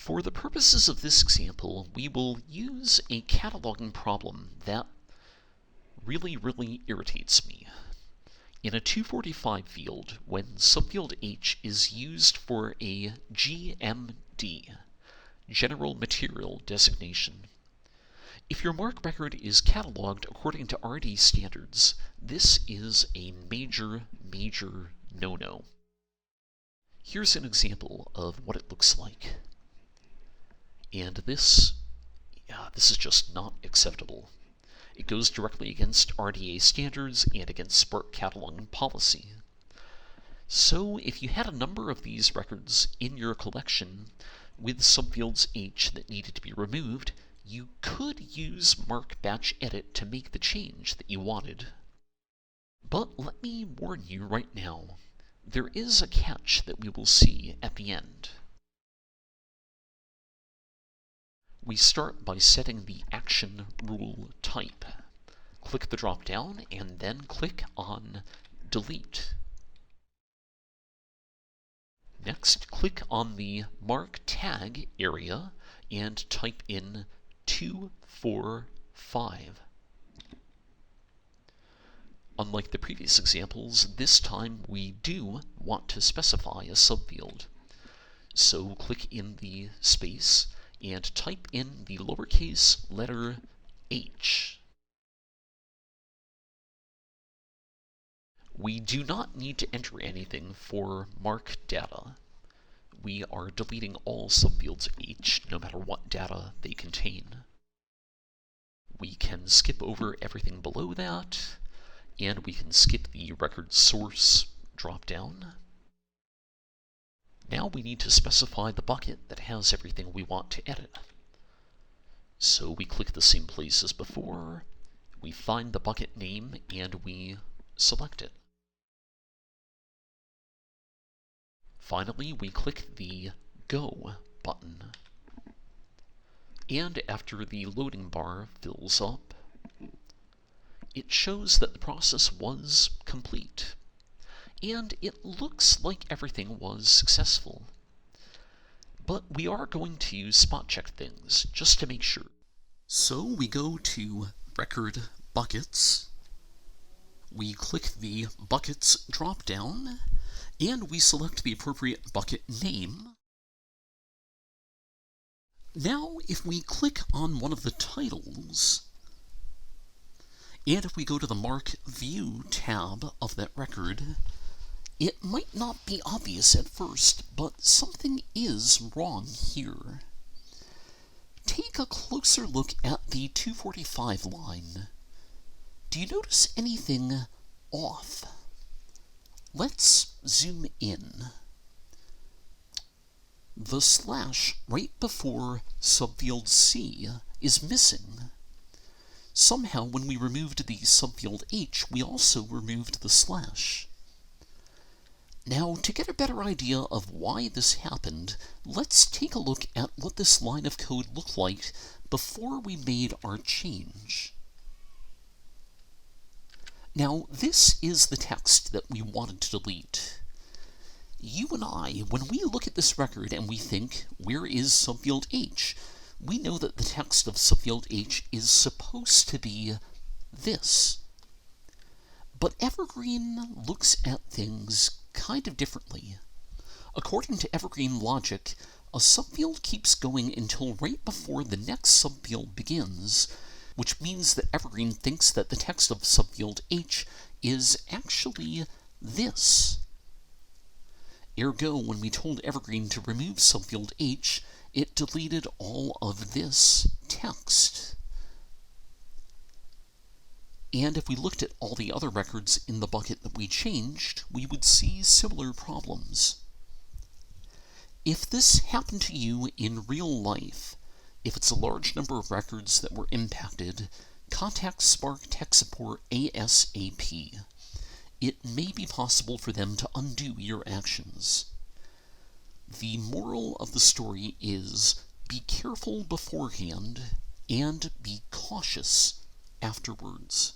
For the purposes of this example, we will use a cataloging problem that really irritates me. In a 245 field, when subfield H is used for a GMD, General Material Designation, if your MARC record is cataloged according to RD standards, this is a major no-no. Here's an example of what it looks like. And this is just not acceptable. It goes directly against RDA standards and against MARC cataloging policy. So if you had a number of these records in your collection with subfields H that needed to be removed, you could use MARC Batch Edit to make the change that you wanted. But let me warn you right now, there is a catch that we will see at the end. We start by setting the action rule type. Click the drop-down and then click on Delete. Next, click on the MARC tag area and type in 245. Unlike the previous examples, this time we do want to specify a subfield. So click in the space and type in the lowercase letter h. We do not need to enter anything for MARC data. We are deleting all subfields H, no matter what data they contain. We can skip over everything below that, and we can skip the record source drop-down. Now we need to specify the bucket that has everything we want to edit. So we click the same place as before, we find the bucket name, and we select it. Finally, we click the Go button. And after the loading bar fills up, it shows that the process was complete. And it looks like everything was successful. But we are going to spot check things, just to make sure. So we go to Record Buckets, we click the Buckets drop-down, and we select the appropriate bucket name. Now, if we click on one of the titles, and if we go to the MARC View tab of that record, it might not be obvious at first, but something is wrong here. Take a closer look at the 245 line. Do you notice anything off? Let's zoom in. The slash right before subfield C is missing. Somehow, when we removed the subfield H, we also removed the slash. Now, to get a better idea of why this happened, let's take a look at what this line of code looked like before we made our change. Now, this is the text that we wanted to delete. You and I, when we look at this record and we think, where is subfield H? We know that the text of subfield H is supposed to be this. But Evergreen looks at things kind of differently. According to Evergreen logic, a subfield keeps going until right before the next subfield begins, which means that Evergreen thinks that the text of subfield H is actually this. Ergo, when we told Evergreen to remove subfield H, it deleted all of this text. And if we looked at all the other records in the bucket that we changed, we would see similar problems. If this happened to you in real life, if it's a large number of records that were impacted, contact MARC Tech Support ASAP. It may be possible for them to undo your actions. The moral of the story is, be careful beforehand and be cautious afterwards.